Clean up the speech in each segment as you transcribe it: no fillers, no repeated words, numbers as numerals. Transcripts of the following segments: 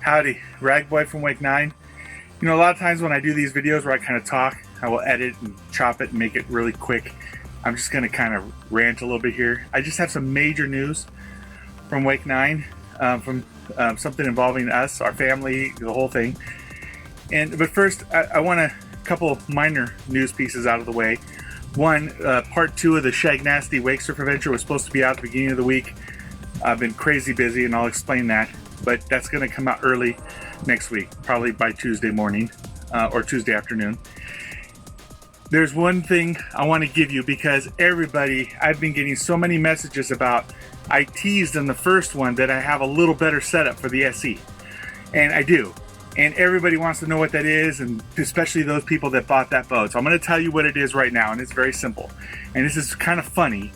Howdy, Rag Boy from Wake9. You know, a lot of times when I do these videos where I kind of talk, I will edit and chop it and make it really quick. I'm just going to kind of rant a little bit here. I just have some major news from Wake9, from something involving us, our family, the whole thing. But first, I want a couple minor news pieces out of the way. One, part 2 of the Shag Nasty Wakesurf adventure was supposed to be out at the beginning of the week. I've been crazy busy, and I'll explain that. But that's going to come out early next week, probably by Tuesday morning or Tuesday afternoon. There's one thing I want to give you, because everybody, I've been getting so many messages about, I teased in the first one that I have a little better setup for the SE. And I do. And everybody wants to know what that is, and especially those people that bought that boat. So I'm going to tell you what it is right now, and it's very simple. And this is kind of funny,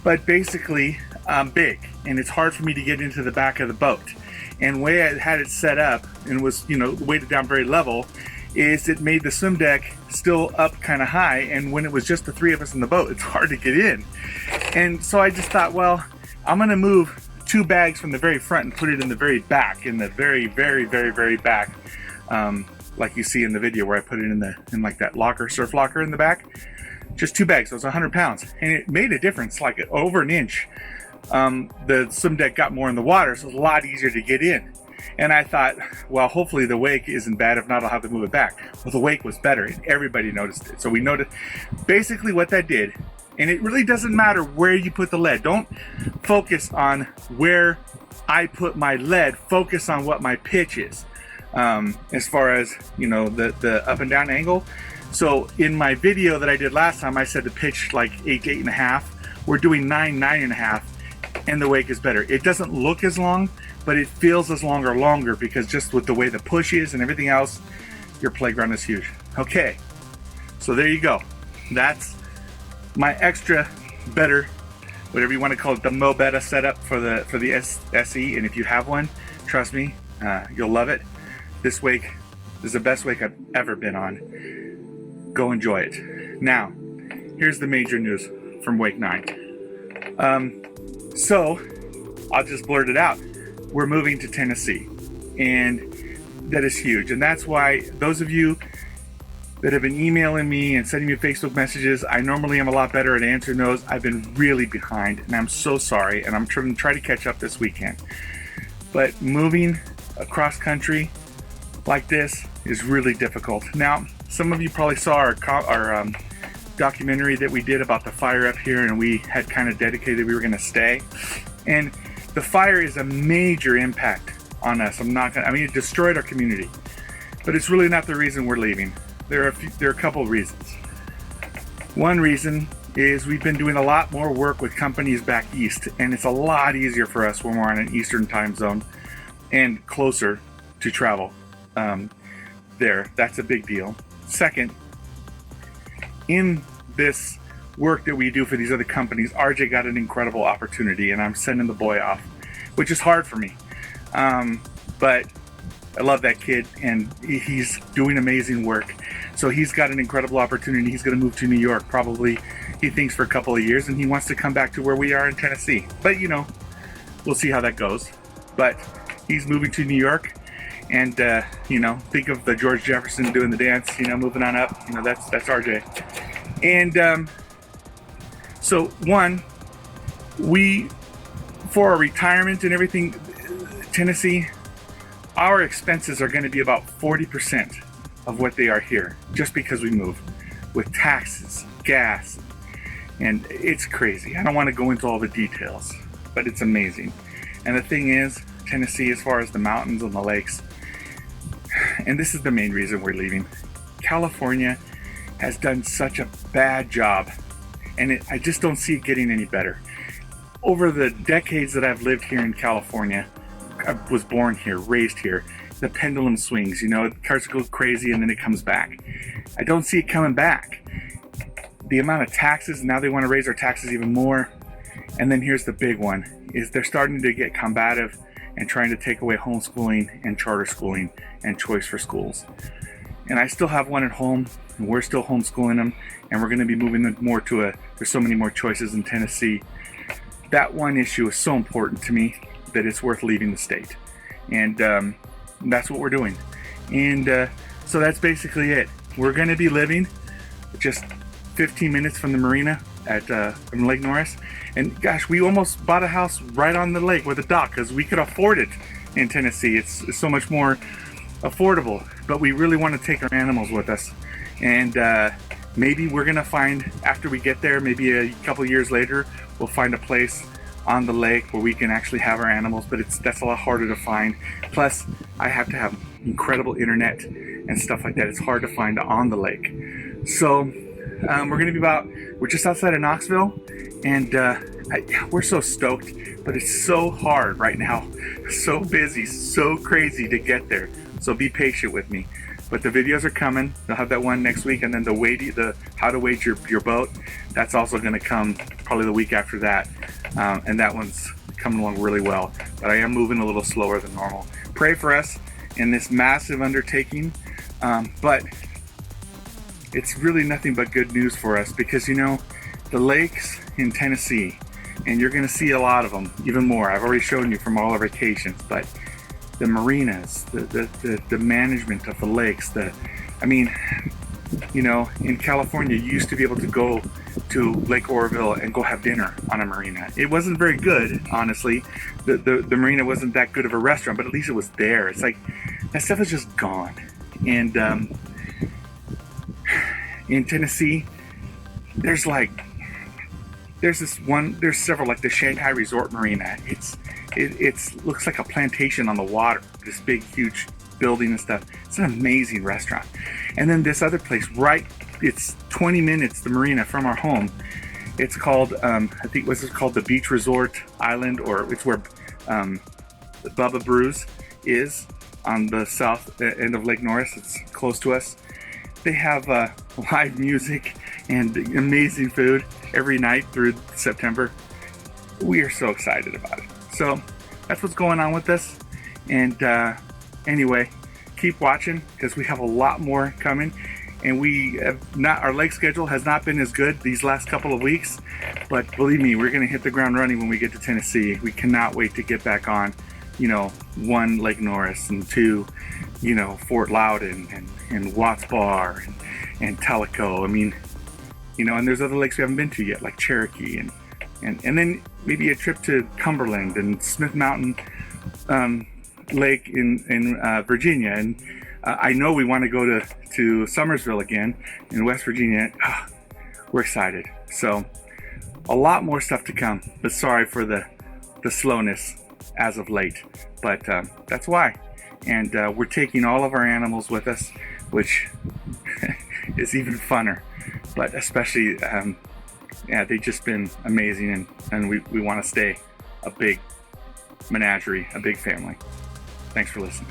but basically I'm big, and it's hard for me to get into the back of the boat. And the way I had it set up, and was, weighted down very level, is it made the swim deck still up kind of high, and when it was just the 3 of us in the boat, it's hard to get in. And so I just thought, well, I'm going to move 2 bags from the very front and put it in the very back, in the very, very, very, very back, like you see in the video where I put it in like that locker, surf locker in the back. Just 2 bags, so it's 100 pounds, and it made a difference, like over an inch. The swim deck got more in the water, so it's a lot easier to get in. And I thought, well, hopefully the wake isn't bad. If not, I'll have to move it back. Well, the wake was better, and everybody noticed it. So we noticed basically what that did. And it really doesn't matter where you put the lead. Don't focus on where I put my lead. Focus on what my pitch is, as far as, the up and down angle. So in my video that I did last time, I said the pitch like 8 to 8.5. We're doing 9, 9.5. And the wake is better. It doesn't look as long, but it feels as longer because just with the way the push is and everything else, your playground is huge. Okay, so there you go. That's my extra better, whatever you want to call it, the Mo Betta setup for the SE. And if you have one, trust me, you'll love it. This wake is the best wake I've ever been on. Go enjoy it. Now, here's the major news from Wake9. So, I'll just blurt it out. We're moving to Tennessee, and that is huge. And that's why those of you that have been emailing me and sending me Facebook messages, I normally am a lot better at answering those. I've been really behind, and I'm so sorry, and I'm trying to catch up this weekend. But moving across country like this is really difficult. Now, some of you probably saw our documentary that we did about the fire up here, and we had kind of dedicated we were going to stay. And the fire is a major impact on us. It destroyed our community, but it's really not the reason we're leaving. There are a couple of reasons. One reason is we've been doing a lot more work with companies back east, and it's a lot easier for us when we're on an eastern time zone and closer to travel there. That's a big deal. Second, in this work that we do for these other companies, RJ got an incredible opportunity, and I'm sending the boy off, which is hard for me. But I love that kid, and he's doing amazing work. So he's got an incredible opportunity. He's going to move to New York, probably, he thinks, for a couple of years, and he wants to come back to where we are in Tennessee. But, we'll see how that goes. But he's moving to New York, and, think of the George Jefferson doing the dance, moving on up. That's RJ. And so, one, for our retirement and everything, Tennessee, our expenses are going to be about 40% of what they are here, just because we move, with taxes, gas, and it's crazy. I don't want to go into all the details, but it's amazing. And the thing is, Tennessee, as far as the mountains and the lakes, and this is the main reason we're leaving, California has done such a bad job, and I just don't see it getting any better. Over the decades that I've lived here in California, I was born here, raised here, the pendulum swings, cars go crazy and then it comes back. I don't see it coming back. The amount of taxes, now they want to raise our taxes even more. And then here's the big one, is they're starting to get combative and trying to take away homeschooling and charter schooling and choice for schools. And I still have one at home, and we're still homeschooling them, and we're going to be moving them more to there's so many more choices in Tennessee. That one issue is so important to me that it's worth leaving the state. And that's what we're doing. And so that's basically it. We're going to be living just 15 minutes from the marina at from Lake Norris. And gosh, we almost bought a house right on the lake with a dock because we could afford it in Tennessee. It's so much more affordable, but we really want to take our animals with us. And maybe we're gonna find, after we get there, maybe a couple years later, we'll find a place on the lake where we can actually have our animals, but that's a lot harder to find. Plus, I have to have incredible internet and stuff like that. It's hard to find on the lake. So we're gonna be we're just outside of Knoxville, and we're so stoked, but it's so hard right now. So busy, so crazy to get there. So be patient with me. But the videos are coming. They'll have that one next week, and then the how to wage your boat, that's also gonna come probably the week after that. And that one's coming along really well. But I am moving a little slower than normal. Pray for us in this massive undertaking. But it's really nothing but good news for us, because you know, the lakes in Tennessee, and you're gonna see a lot of them, even more. I've already shown you from all our vacations, but the marinas, the management of the lakes, I mean, you know, in California, you used to be able to go to Lake Oroville and go have dinner on a marina. It wasn't very good, honestly. The marina wasn't that good of a restaurant, but at least it was there. It's like, that stuff is just gone. And in Tennessee, there's several, like the Shanghai Resort Marina. It looks like a plantation on the water, this big, huge building and stuff. It's an amazing restaurant. And then this other place, it's 20 minutes, the marina, from our home. It's called, I think, what's it called? The Beach Resort Island, or it's where Bubba Brews is on the south end of Lake Norris. It's close to us. They have live music and amazing food every night through September. We are so excited about it. So that's what's going on with this. And anyway, keep watching, because we have a lot more coming. And our lake schedule has not been as good these last couple of weeks, but believe me, we're going to hit the ground running when we get to Tennessee. We cannot wait to get back on, you know, 1, Lake Norris, and 2, you know, Fort Loudon and Watts Bar and Tellico. I mean, you know, and there's other lakes we haven't been to yet, like Cherokee, and then maybe a trip to Cumberland and Smith Mountain Lake in Virginia. And I know we want to go to Summersville again in West Virginia. We're excited. So a lot more stuff to come, but sorry for the slowness as of late, but that's why. And we're taking all of our animals with us, which is even funner. But especially, yeah, they've just been amazing, and we want to stay a big menagerie, a big family. Thanks for listening.